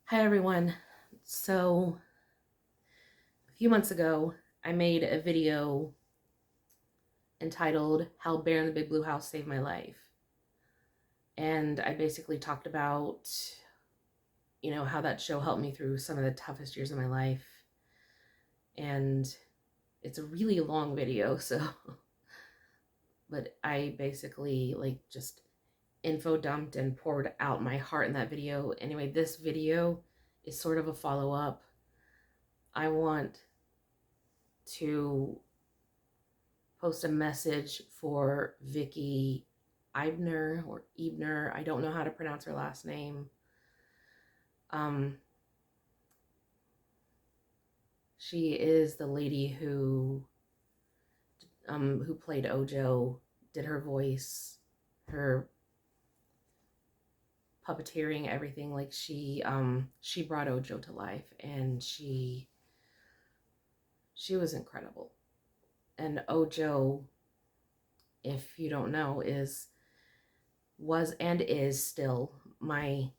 Hi everyone. So a few months ago, I made a video entitled How Bear in the Big Blue House Saved My Life. And I basically talked about, how that show helped me through some of the toughest years of my life. And it's a really long video, so but I basically just info dumped and poured out my heart in that video. Anyway, this video is sort of a follow-up. I want to post a message for Vicki Eibner or Ebner. I don't know how to pronounce her last name. She is the lady who played Ojo, did her voice, her puppeteering, everything. Like she brought Ojo to life, and she was incredible. And Ojo, if you don't know, was and is still my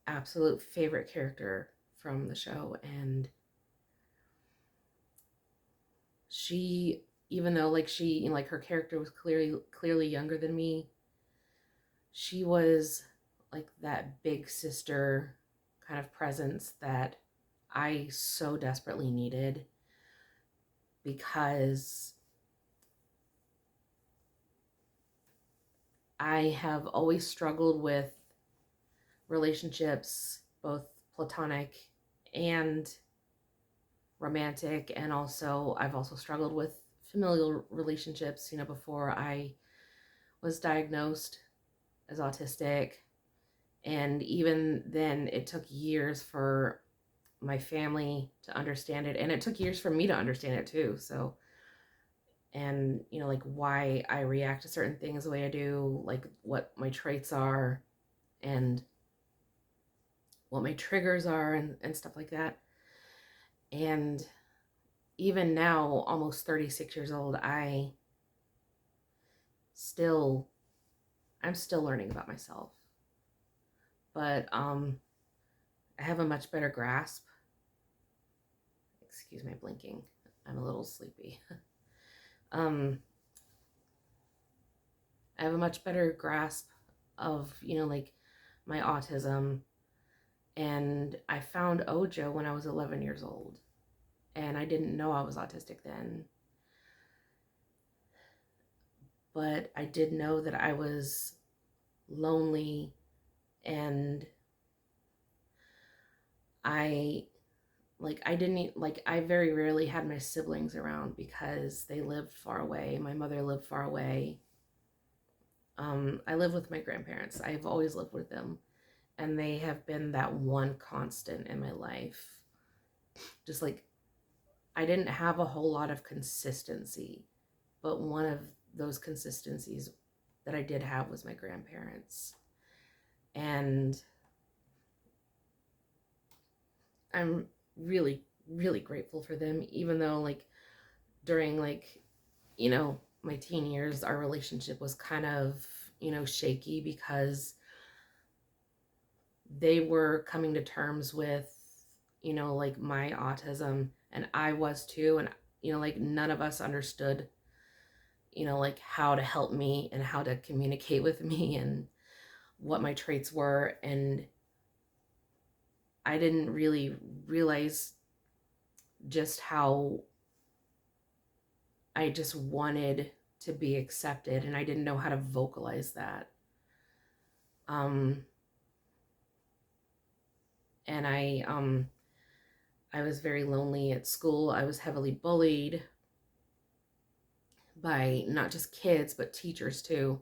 absolute favorite character from the show. And she, even though her character was clearly younger than me, she was like that big sister kind of presence that I so desperately needed, because I have always struggled with relationships, both platonic and romantic, and I've also struggled with familial relationships, before I was diagnosed as autistic. And even then, it took years for my family to understand it, and it took years for me to understand it too. So, and why I react to certain things the way I do, like what my traits are and what my triggers are, and stuff like that. And even now, almost 36 years old, still I'm still learning about myself. But I have a much better grasp. Excuse my blinking. I'm a little sleepy. um I have a much better grasp of, my autism. And I found Ojo when I was 11 years old, and I didn't know I was autistic then. But I did know that I was lonely, and I I very rarely had my siblings around because they lived far away. My mother lived far away. I live with my grandparents. I've always lived with them, and they have been that one constant in my life. Just like, I didn't have a whole lot of consistency, but one of those consistencies that I did have was my grandparents. And I'm really, really grateful for them, even though during my teen years, our relationship was kind of, shaky, because they were coming to terms with, my autism, and I was too. And, none of us understood, how to help me and how to communicate with me and what my traits were. And I didn't really realize just how I just wanted to be accepted, and I didn't know how to vocalize that. And I was very lonely at school. I was heavily bullied by not just kids, but teachers too.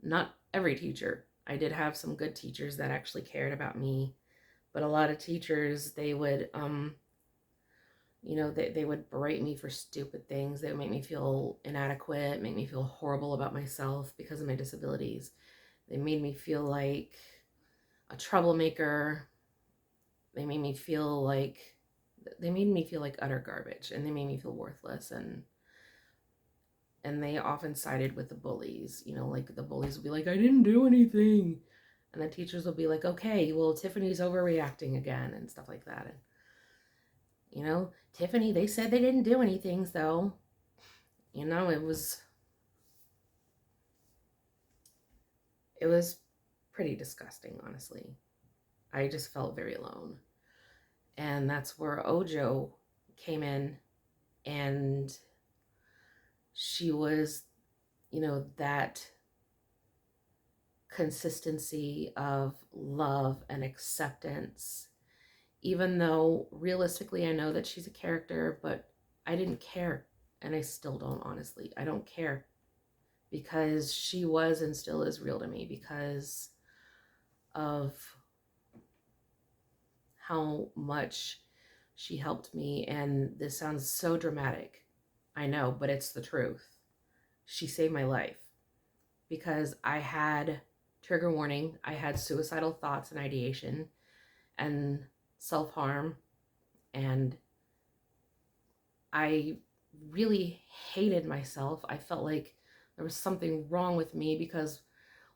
Not every teacher. I did have some good teachers that actually cared about me, but a lot of teachers, they would they would berate me for stupid things. They would make me feel inadequate, make me feel horrible about myself because of my disabilities. They made me feel like a troublemaker. They made me feel like utter garbage, and they made me feel worthless. And they often sided with the bullies. The bullies would be like, I didn't do anything. And the teachers will be like, okay, well, Tiffany's overreacting again and stuff like that. And, Tiffany, they said they didn't do anything, so, it was pretty disgusting, honestly. I just felt very alone. And that's where Ojo came in, and she was, that consistency of love and acceptance. Even though realistically, I know that she's a character, but I didn't care. And I still don't, honestly. I don't care because she was and still is real to me because of how much she helped me. And this sounds so dramatic. I know, but it's the truth. She saved my life because I had trigger warning, I had suicidal thoughts and ideation and self-harm, and I really hated myself. I felt like there was something wrong with me because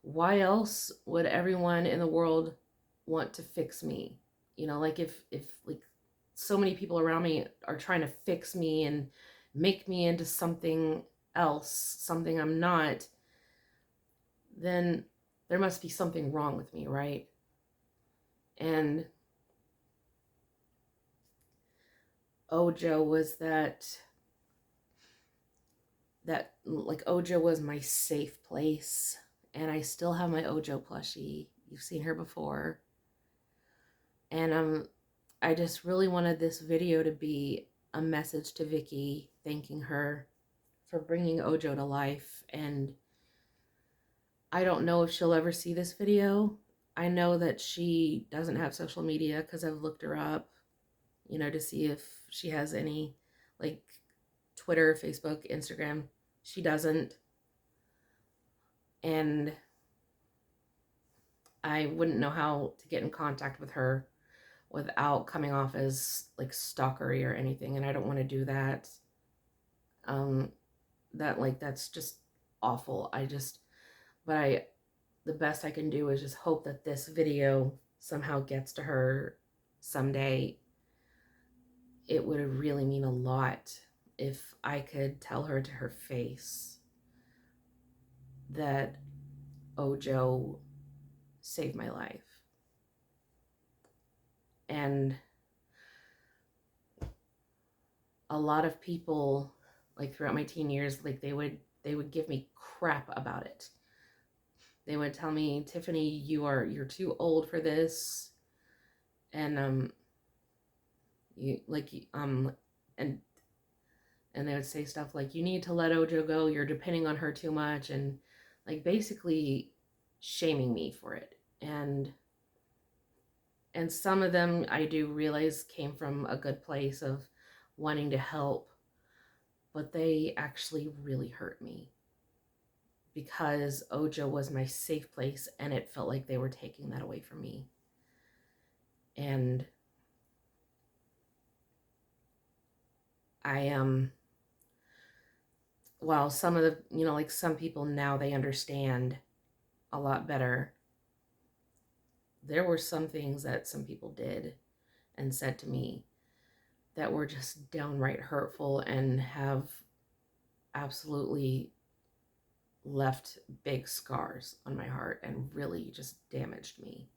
why else would everyone in the world want to fix me? Like if like so many people around me are trying to fix me and make me into something else, something I'm not, then there must be something wrong with me, right? And Ojo was that like Ojo was my safe place, and I still have my Ojo plushie. You've seen her before. And I just really wanted this video to be a message to Vicky, thanking her for bringing Ojo to life. And I don't know if she'll ever see this video. I know that she doesn't have social media because I've looked her up, to see if she has any, like Twitter, Facebook, Instagram. She doesn't. And I wouldn't know how to get in contact with her without coming off as like stalkery or anything. And I don't want to do that. Um, that's just awful. The best I can do is just hope that this video somehow gets to her someday. It would really mean a lot if I could tell her to her face that Ojo saved my life. And a lot of people, like throughout my teen years, like they would give me crap about it. They would tell me, Tiffany, you're too old for this. And you like and and they would say stuff like, you need to let Ojo go, you're depending on her too much, and like basically shaming me for it. And some of them I do realize came from a good place of wanting to help, but they actually really hurt me because Ojo was my safe place, and it felt like they were taking that away from me. And I am, while some of the, like some people now they understand a lot better, there were some things that some people did and said to me that were just downright hurtful and have absolutely left big scars on my heart and really just damaged me.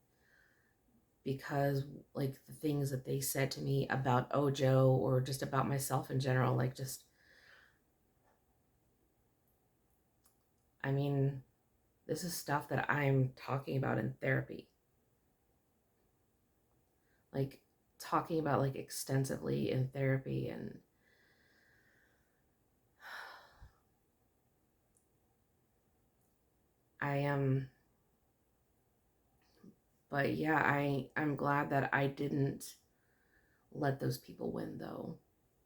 Because like the things that they said to me about Ojo or just about myself in general, like just, I mean, this is stuff that I'm talking about in therapy. Like talking about like extensively in therapy. And I am, but yeah, I'm glad that I didn't let those people win though.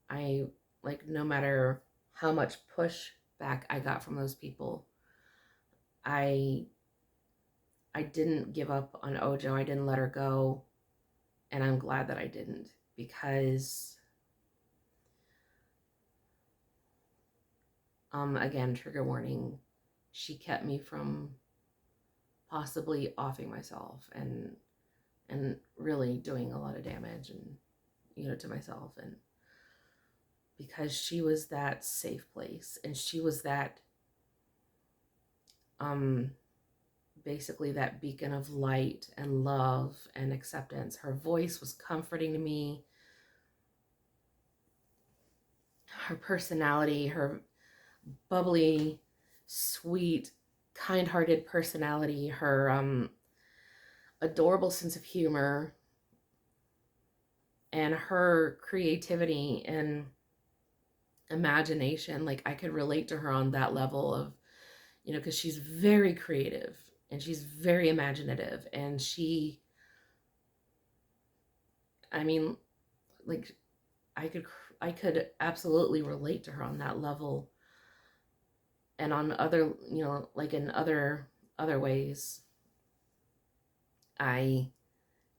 I like no matter how much pushback I got from those people, I I didn't give up on Ojo. I didn't let her go, and I'm glad that I didn't, because again, trigger warning, she kept me from possibly offing myself and really doing a lot of damage, and to myself. And because she was that safe place, and she was that um basically that beacon of light and love and acceptance. Her voice was comforting to me. Her personality, her bubbly, sweet, kind-hearted personality, her adorable sense of humor, and her creativity and imagination. Like, I could relate to her on that level of, because she's very creative and she's very imaginative, and I mean, like, I could absolutely relate to her on that level. And on other, like in other ways, I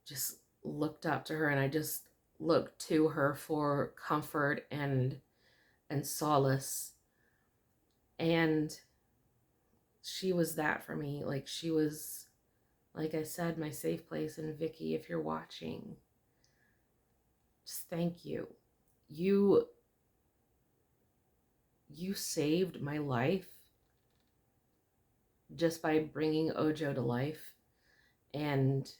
just looked up to her, and I just looked to her for comfort and solace. And she was that for me. Like, she was, like I said, my safe place. And Vicky, if you're watching, just thank you. You saved my life just by bringing Ojo to life and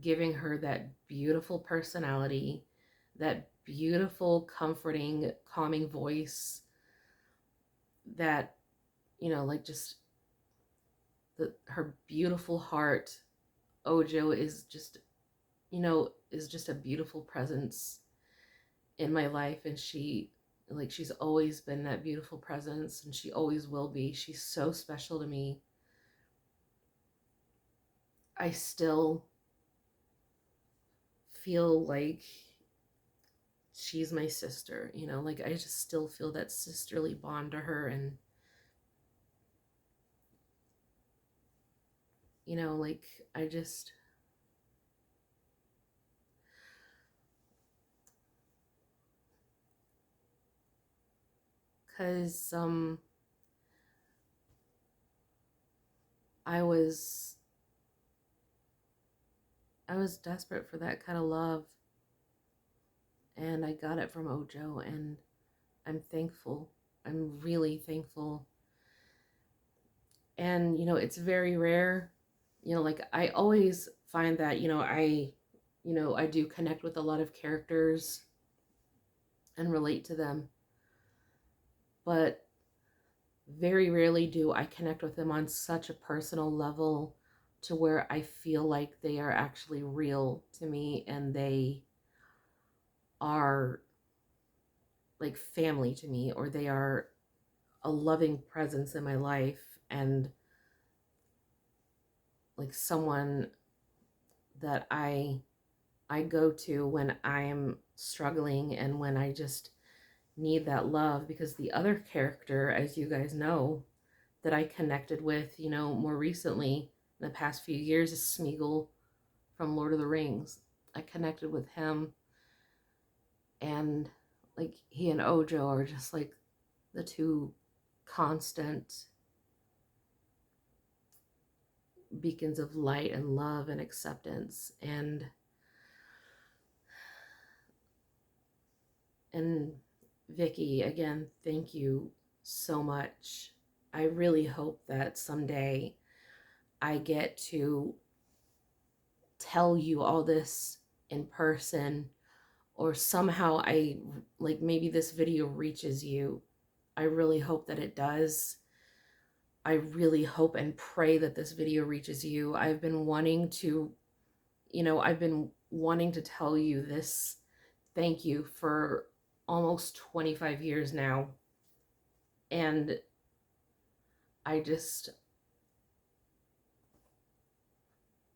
giving her that beautiful personality, that beautiful, comforting, calming voice, that, like, just her beautiful heart. Ojo is just, is just a beautiful presence in my life. And she's always been that beautiful presence, and she always will be. She's so special to me. I still feel like she's my sister, like, I just still feel that sisterly bond to her. And like, I just, because I was desperate for that kind of love, and I got it from Ojo, and I'm thankful. I'm really thankful. And it's very rare. Like, I always find that, I do connect with a lot of characters and relate to them, but very rarely do I connect with them on such a personal level to where I feel like they are actually real to me, and they are like family to me, or they are a loving presence in my life, and like someone that I go to when I'm struggling and when I just need that love. Because the other character, as you guys know, that I connected with, more recently in the past few years, is Smeagol from Lord of the Rings. I connected with him, and like, he and Ojo are just like the two constant beacons of light and love and acceptance. And Vicky, again, thank you so much. I really hope that someday I get to tell you all this in person, or somehow like, maybe this video reaches you. I really hope that it does. I really hope and pray that this video reaches you. I've been wanting to tell you this thank you for almost 25 years now. And I just,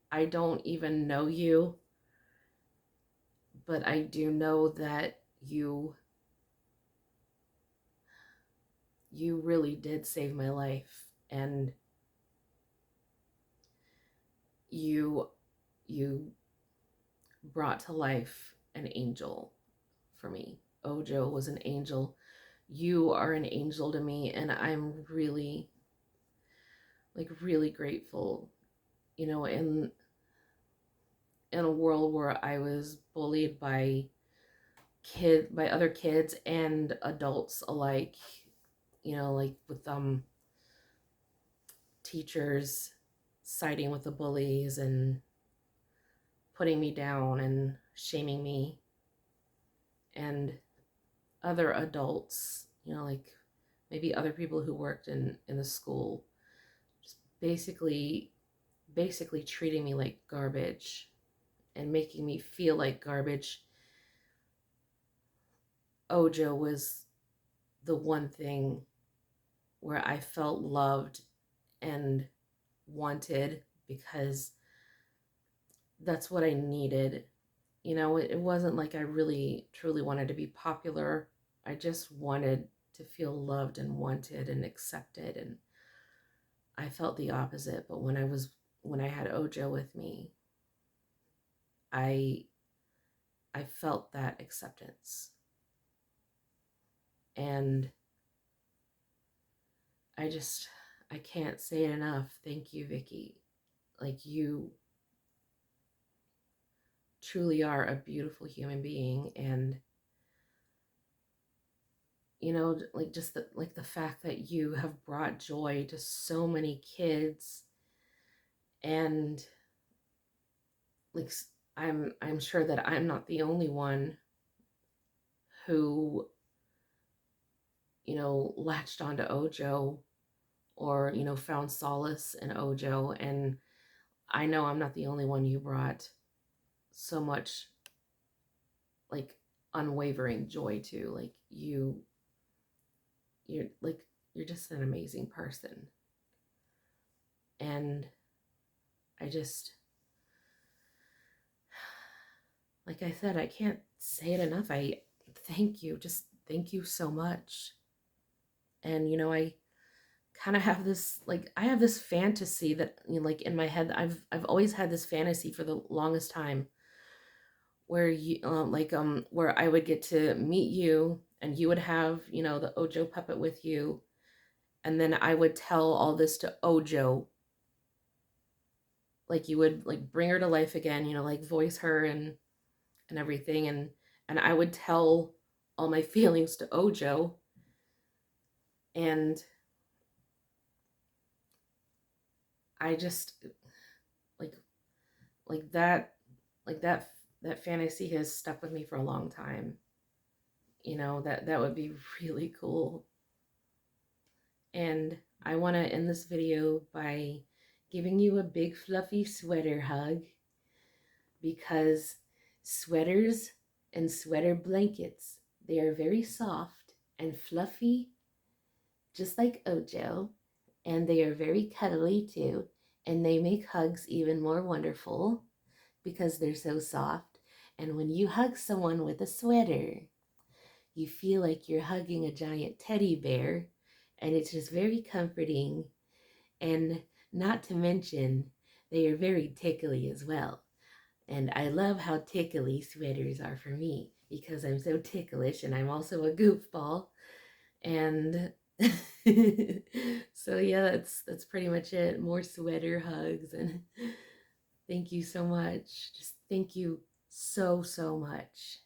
I don't even know you, but I do know that you really did save my life. And you brought to life an angel for me. Ojo was an angel. You are an angel to me, and I'm really, like, really grateful in a world where I was bullied by other kids and adults alike, like with teachers siding with the bullies and putting me down and shaming me, and other adults, like maybe other people who worked in the school, just basically treating me like garbage and making me feel like garbage. Ojo was the one thing where I felt loved and wanted, because that's what I needed. It wasn't like I really truly wanted to be popular. I just wanted to feel loved and wanted and accepted, and I felt the opposite. But when I had Ojo with me, I I felt that acceptance. And I can't say it enough. Thank you, Vicky. Like, you truly are a beautiful human being. And like, just the fact that you have brought joy to so many kids, and like, I'm sure that I'm not the only one who latched onto Ojo, or found solace in Ojo. And I know I'm not the only one you brought so much, like, unwavering joy to. Like, you're like, you're just an amazing person. And I just, like I said, I can't say it enough. I thank you. Just thank you so much. And I kind of have this, like, I have this fantasy that, like, in my head, I've always had this fantasy for the longest time, where where I would get to meet you, and you would have, the Ojo puppet with you, and then I would tell all this to Ojo. Like, you would, like, bring her to life again, like, voice her and everything, and I would tell all my feelings to Ojo. And I just, like like that like that fantasy has stuck with me for a long time. That would be really cool. And I want to end this video by giving you a big fluffy sweater hug, because sweaters and sweater blankets, they are very soft and fluffy, just like Ojo, and they are very cuddly too, and they make hugs even more wonderful because they're so soft. And when you hug someone with a sweater, you feel like you're hugging a giant teddy bear, and it's just very comforting. And not to mention, they are very tickly as well. And I love how tickly sweaters are for me, because I'm so ticklish and I'm also a goofball. And so yeah, that's pretty much it. More sweater hugs, and thank you so much. Just thank you so much.